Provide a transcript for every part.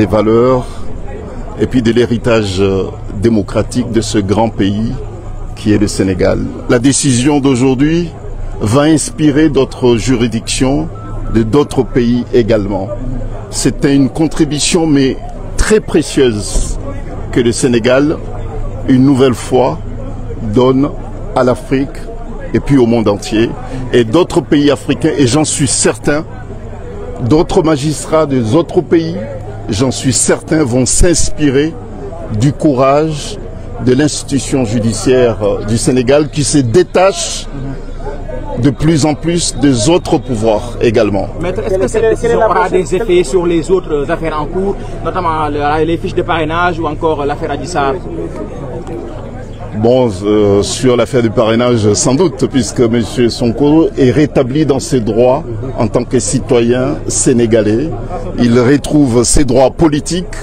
des valeurs et puis de l'héritage démocratique de ce grand pays qui est le Sénégal. La décision d'aujourd'hui va inspirer d'autres juridictions de d'autres pays également. C'était une contribution mais très précieuse que le Sénégal, une nouvelle fois, donne à l'Afrique et puis au monde entier. Et d'autres pays africains, et j'en suis certain, d'autres magistrats des autres pays, j'en suis certain, vont s'inspirer du courage de l'institution judiciaire du Sénégal qui se détache de plus en plus des autres pouvoirs également. Maître, est-ce que cette décision aura des effets sur les autres affaires en cours, notamment les fiches de parrainage ou encore l'affaire Adji Sarr? Bon, sur l'affaire du parrainage, sans doute, puisque M. Sonko est rétabli dans ses droits en tant que citoyen sénégalais. Il retrouve ses droits politiques.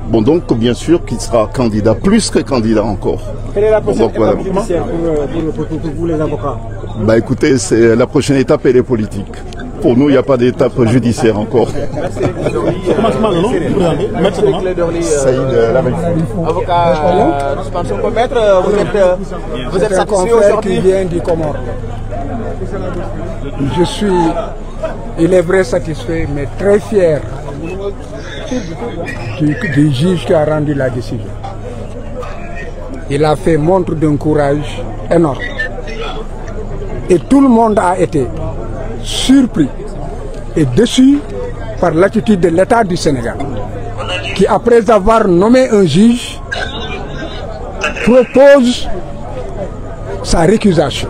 Bon, donc, bien sûr qu'il sera candidat, plus que candidat encore. Quelle est la prochaine étape judiciaire pour vous, les avocats? Bah écoutez, la prochaine étape, elle est politique. Pour nous, il n'y a pas d'étape judiciaire encore. Avocat Ousmane Sonko, maître, vous êtes satisfait aujourd'hui? Qui vient du Comore. Je suis, il est vrai, satisfait, mais très fier du juge qui a rendu la décision. Il a fait montre d'un courage énorme. Et tout le monde a été surpris et déçu par l'attitude de l'État du Sénégal, qui, après avoir nommé un juge, propose sa récusation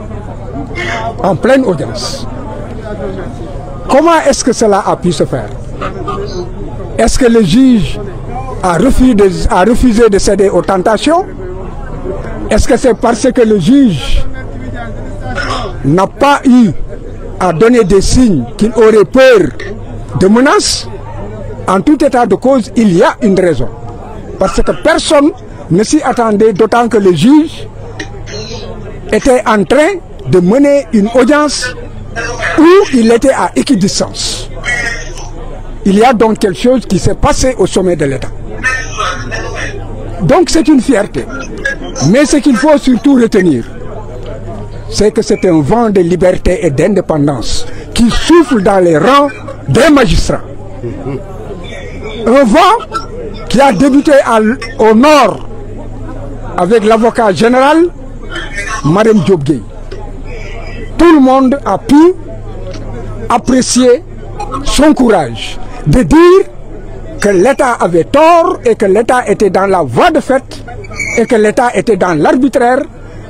en pleine audience. Comment est-ce que cela a pu se faire? Est-ce que le juge a refusé de céder aux tentations? Est-ce que c'est parce que le juge n'a pas eu à donner des signes qu'il aurait peur de menaces? En tout état de cause, il y a une raison. Parce que personne ne s'y attendait, d'autant que le juge était en train de mener une audience où il était à équidistance. Il y a donc quelque chose qui s'est passé au sommet de l'État. Donc c'est une fierté. Mais ce qu'il faut surtout retenir, c'est que c'est un vent de liberté et d'indépendance qui souffle dans les rangs des magistrats. Un vent qui a débuté au nord avec l'avocat général, Mme Diop Gueye. Tout le monde a pu apprécier son courage de dire que l'État avait tort et que l'État était dans la voie de fait et que l'État était dans l'arbitraire,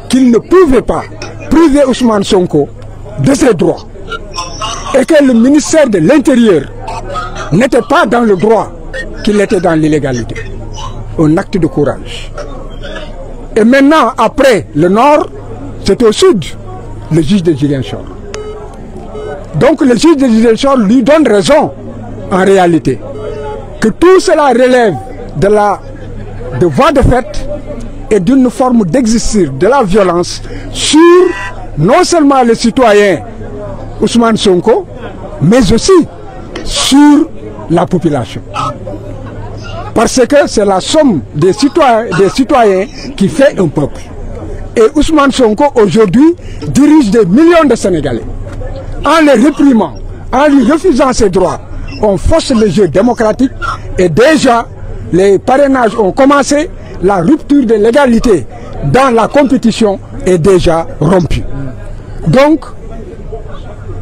qu'il ne pouvait pas priver Ousmane Sonko de ses droits et que le ministère de l'Intérieur n'était pas dans le droit, qu'il était dans l'illégalité. Un acte de courage. Et maintenant, après le nord, c'est au sud, le juge de Ziguinchor. Donc le juge de Ziguinchor lui donne raison, en réalité, que tout cela relève de voie de fait et d'une forme d'exercice de la violence sur non seulement les citoyens Ousmane Sonko, mais aussi sur la population. Parce que c'est la somme des citoyens qui fait un peuple. Et Ousmane Sonko aujourd'hui dirige des millions de Sénégalais. En les réprimant, en lui refusant ses droits, on force le jeu démocratique et déjà les parrainages ont commencé, la rupture de l'égalité dans la compétition est déjà rompue. Donc,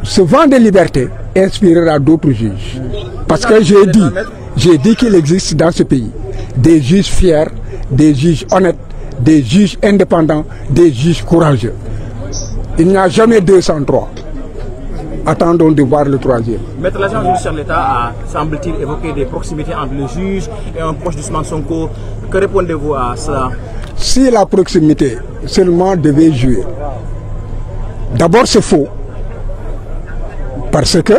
ce vent de liberté inspirera d'autres juges. Parce que j'ai dit qu'il existe dans ce pays des juges fiers, des juges honnêtes, des juges indépendants, des juges courageux. Il n'y a jamais 203. Attendons de voir le troisième. Maître, l'agent judiciaire de l'État a, semble-t-il, évoqué des proximités entre le juge et un proche d'Ousmane Sonko. Que répondez-vous à cela? Si la proximité seulement devait jouer, d'abord c'est faux. Parce que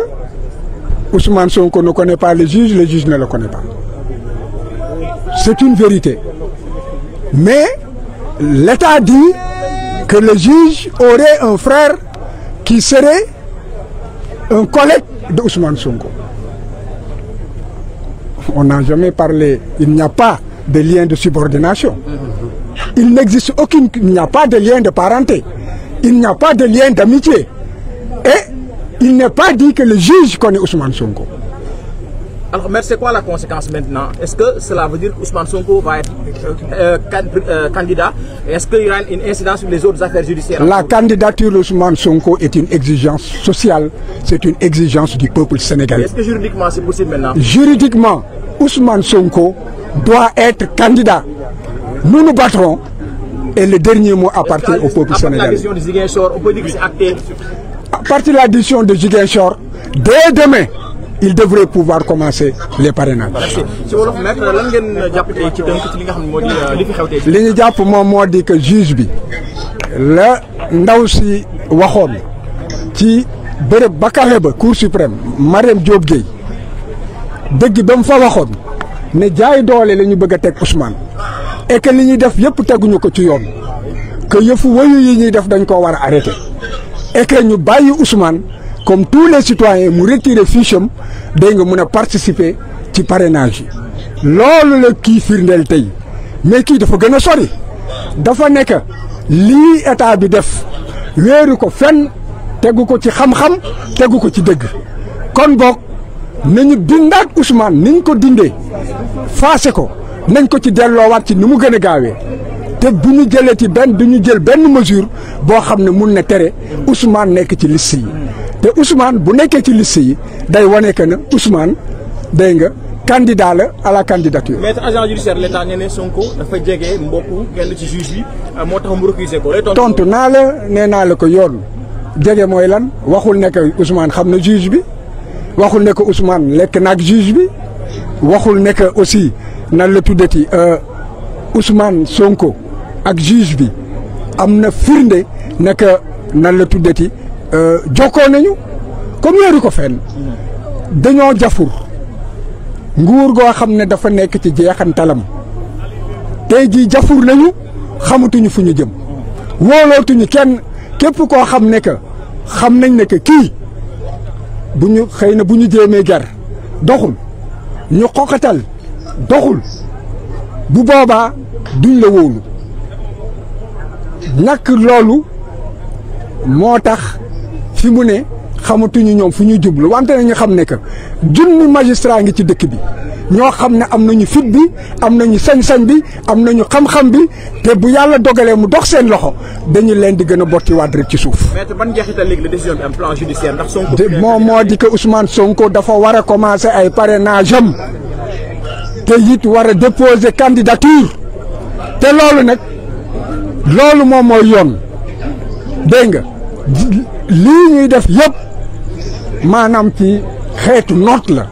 Ousmane Sonko ne connaît pas le juge ne le connaît pas. C'est une vérité. Mais l'État dit que le juge aurait un frère qui serait un collègue de Ousmane Sonko. on n'a jamais parlé, il n'y a pas de lien de subordination. Il n'existe il n'y a pas de lien de parenté. Il n'y a pas de lien d'amitié. Et il n'est pas dit que le juge connaît Ousmane Sonko. Alors, mais c'est quoi la conséquence maintenant? Est-ce que cela veut dire qu'Ousmane Sonko va être candidat? Est-ce qu'il y aura une incidence sur les autres affaires judiciaires? La candidature d'Ousmane Sonko est une exigence sociale, c'est une exigence du peuple sénégalais. Est-ce que juridiquement c'est possible maintenant? Juridiquement, Ousmane Sonko doit être candidat. Nous nous battrons et le dernier mot appartient au peuple sénégalais. La décision de Ziguinchor, on peut dire que c'est acté. À partir de la décision de Ziguinchor, dès demain, il devrait pouvoir commencer les parrainages. Merci. Si vous voulez mettre, lan ngeen jàpp tey ci tënk ci li nga xam ne moo di li fi xew tey. li ñu jàpp moom moo di que juge bi la ndaw si waxoon ci bërëb ba kawe ba cour suprême Mariam Diop Gueye dëgg ba mu fa waxoon ne jaay doole la ñu bëgg a teg Ousmane et que li ñuy def yëpp teguñu ko ci yoon que yëfu wayu yi ñuy def dañ koo war a arrêter et que ñu bàyyi Ousmane comme tous les citoyens mu retirer fiche am dégg nga mun a participer ci parrainage yi loolu la kii firndeel tey mais kii dafa gën a sori dafa nekk lii état bi def wéeru ko fenn tegu ko ci xam-xam tegu ko ci dëgg kon boog nañu dindaat Ousmane niñ ko dindee faase ko nañ ko ci delloowaat ci ni mu gën a gaawee te bu ñu jëlee ci du ñu jël benn mesure boo xam ne mun na tere Ousmane nekk ci liste yi te Ousmane bu nekkee ci liste yi day wane que ne Ousmane day nga candidat la à la candidature. Maître agent judiciaire l'État nee na Sonko dafa jege mbokku kenn ci juge bi moo tax mu recusé ko. tontu naa la nee naa la ko yoon jege mooy lan waxul ne que Ousmane xam na juge bi waxul ne que Ousmane lekk naag juge bi waxul ne que aussi nan la tuddati Ousmane Sonko ak juge bi am na firnde ne que nan la tuddati. jokkoo nañu comme yéeru ko fenn dañoo jafur nguur goo xam ne dafa nekk ci jeexantalam tey jii jafur nañu xamatuñu fu ñu jëm wóolootuñu kenn képp koo xam ne que xam nañ ne que kii bu ñu xëy na bu ñu jéemee ger doxul ñu xoqatal doxul bu boobaa duñ la wóolu ñàkk loolu moo tax fi mu ne xamatuñu ñoom fu ñu jublu wante nañu xam ne que junni magistrat ngi ci dëkk bi ñoo xam ne am nañu fit bi am nañu sañ-sañ bi am nañu xam-xam bi te bu yàlla dogalee mu dox seen loxo dañu leen di gën a bottiwaat rek ci suuf. mais ban njeexital léegi la décision bi am plan judiciaire ndax Sonko. moom moo di que Ousmane Sonko dafa war a commencer ay parrainage am te it war a déposer candidature te loolu nag loolu moom mooy yoon dégg nga. lii ñuy def yëpp maanaam ci xeetu noot la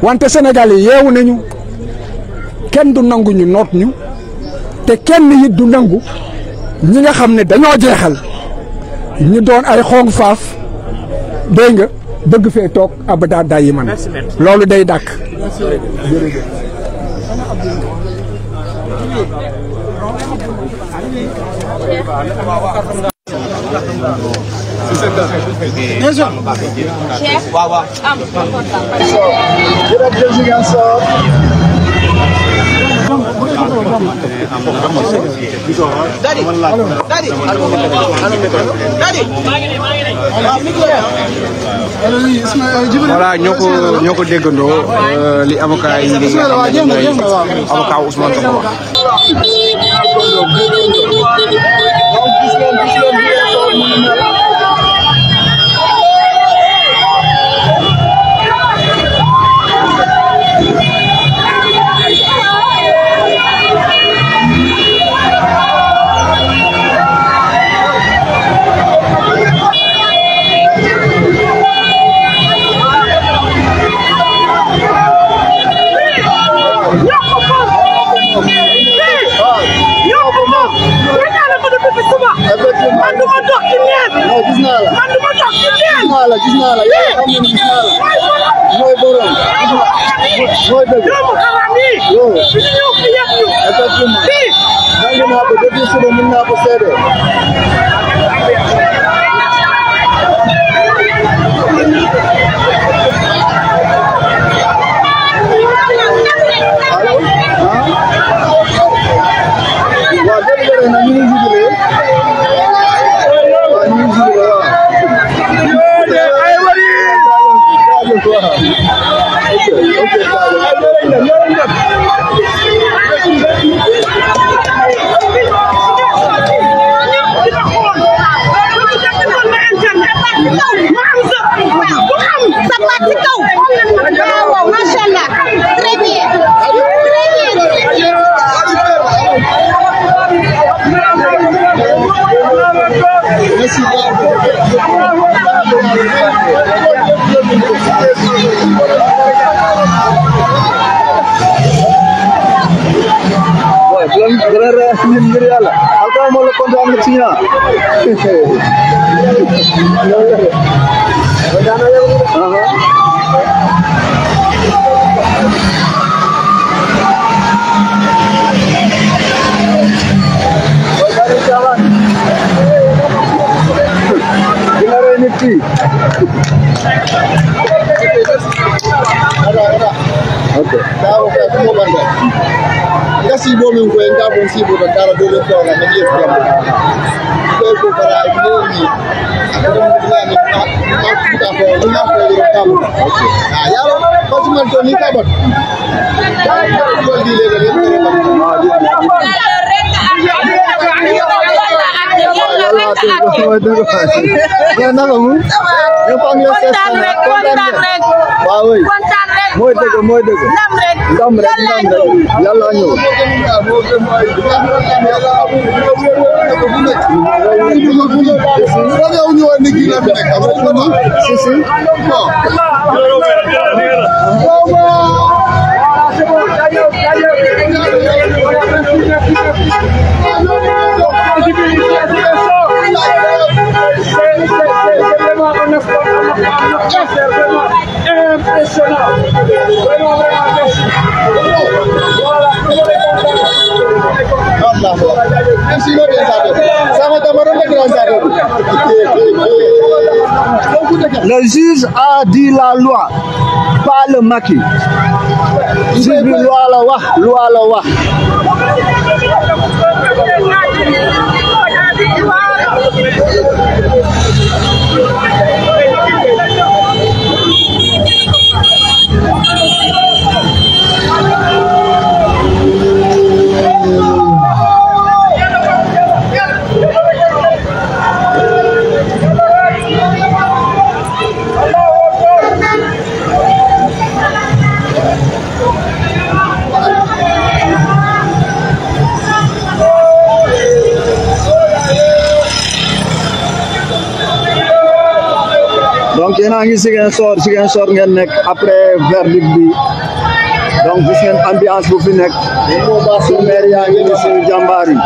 wante Sénégal yi yeewu nañu kenn du nangu ñu noot ñu te kenn it du nangu ñi nga xam ne dañoo jeexal ñu doon ay xong faaf dégg nga bëgg fee toog abada dayi man loolu day dàkk. voilà ñoo ko déggandoo li avocat yi nga xam ne avocat Ousmane Sonko Le juge a dit la loi, pas le maquis. Juge bi loi la wax, loi la wax. Donc yéen a ngi Ziguinchor ngeen nekk après verdict bi donc gis ngeen ambiance bu fi nekk su maire yaa ngi ni suñu jàmbaar yi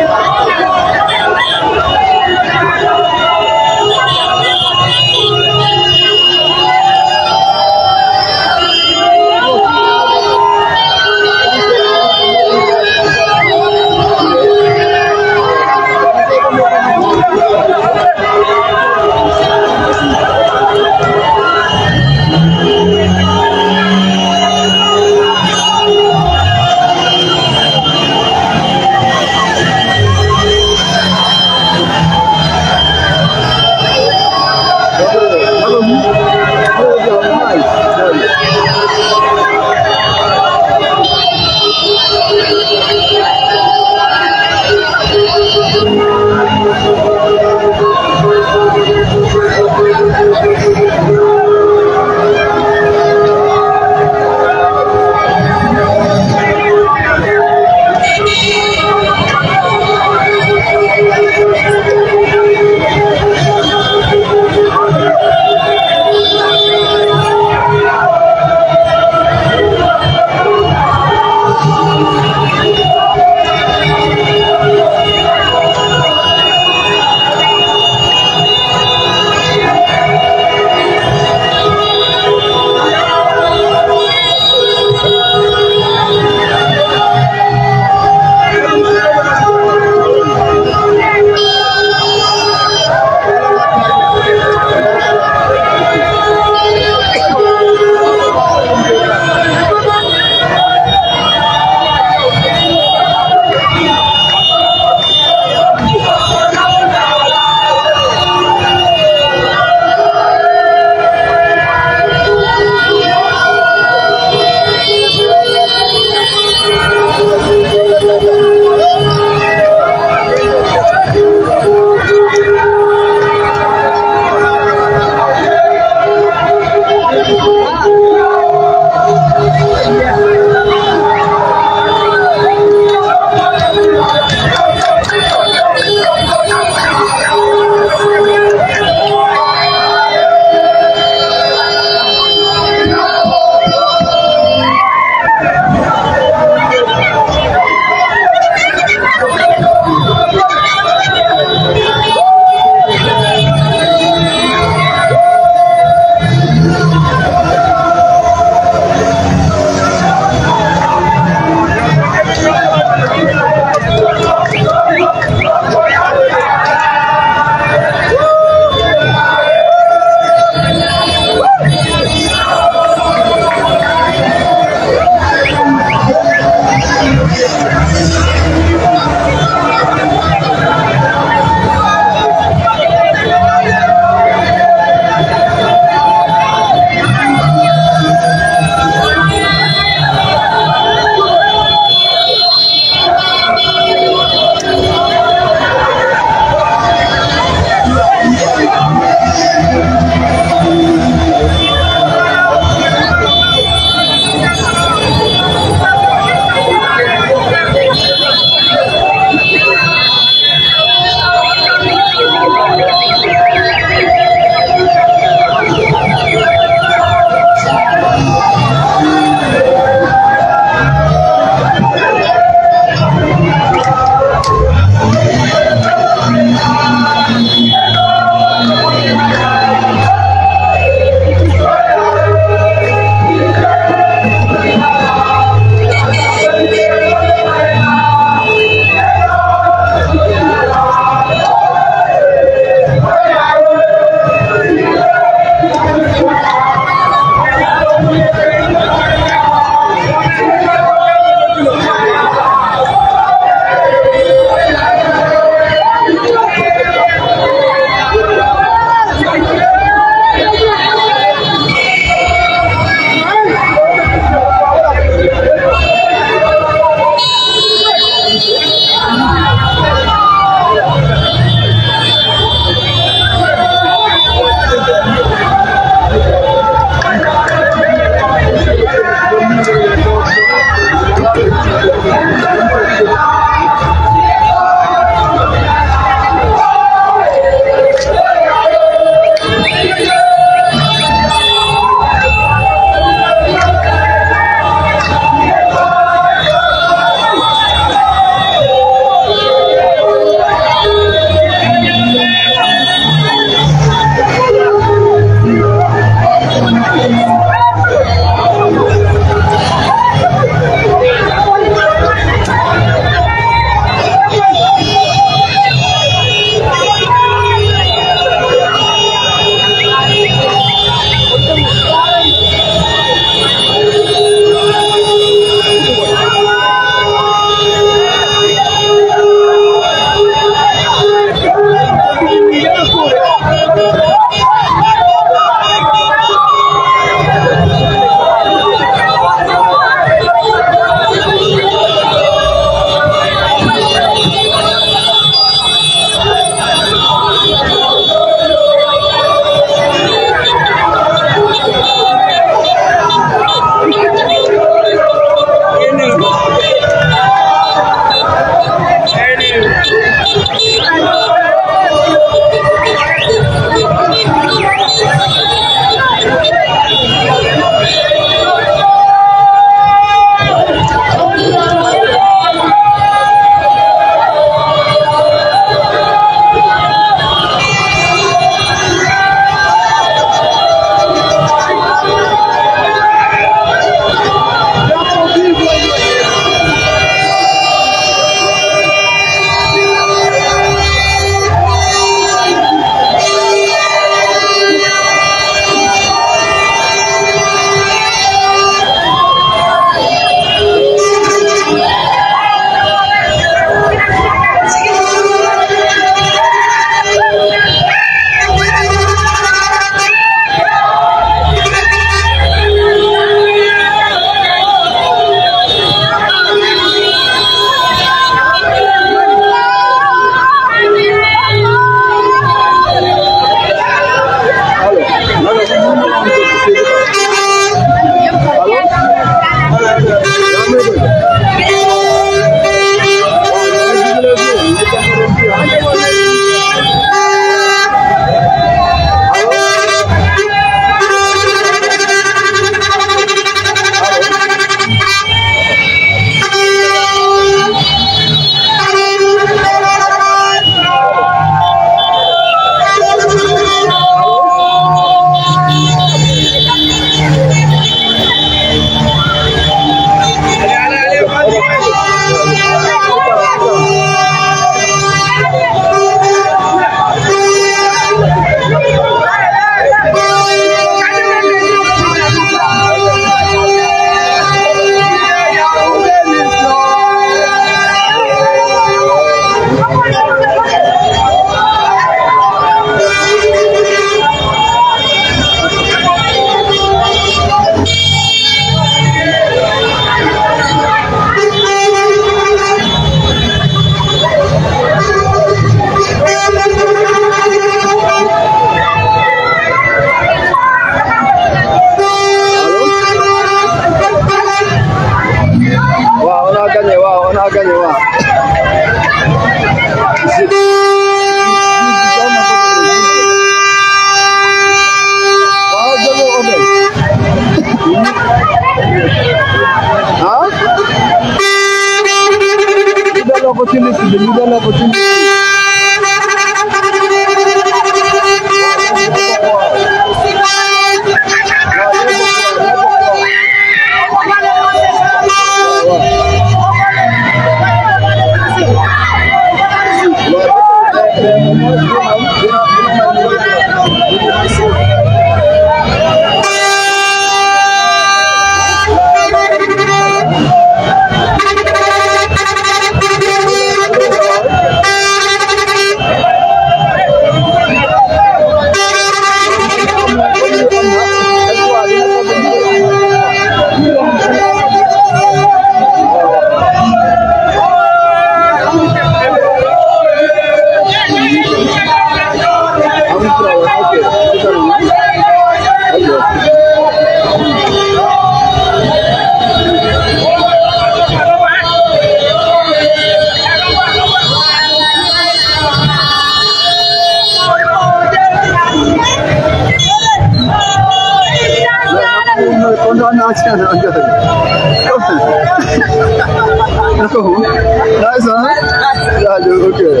Nice, huh? Yeah, dude, okay.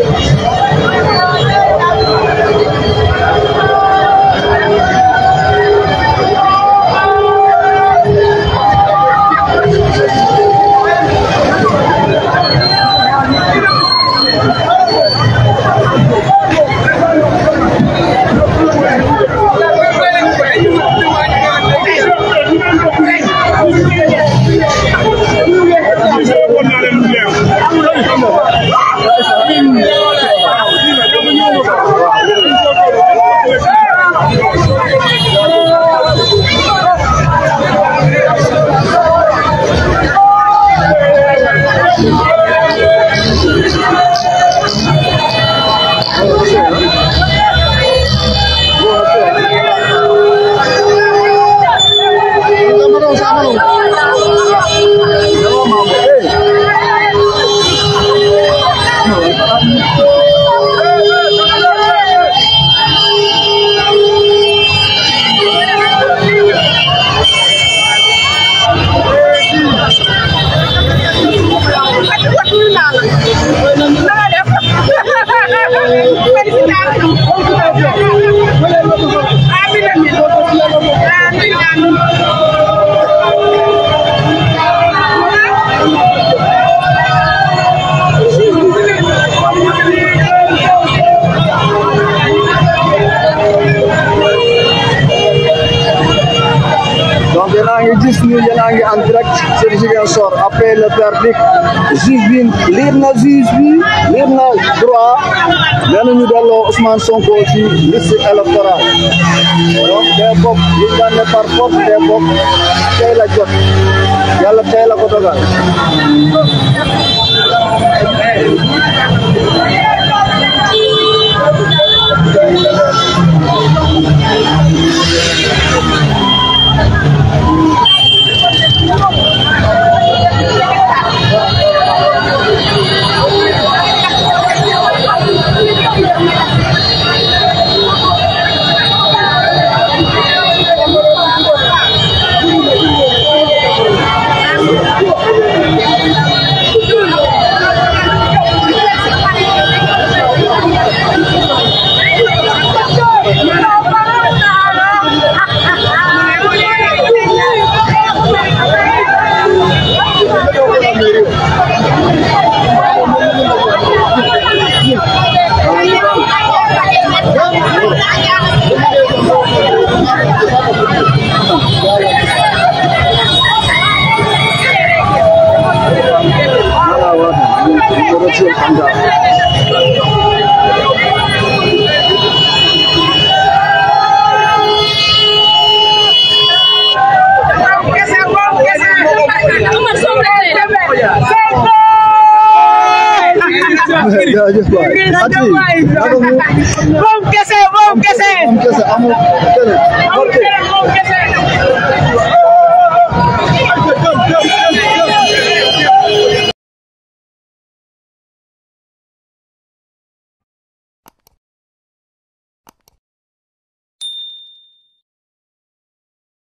En direct sur Ziguinchor après le verdict juge bi liir na droit nee na ñu delloo Ousmane Sonko ci liste électorale donc day bokk li daan ne par force day bokk tey la jot yàlla tey la ko dogal Moom kese amul keneen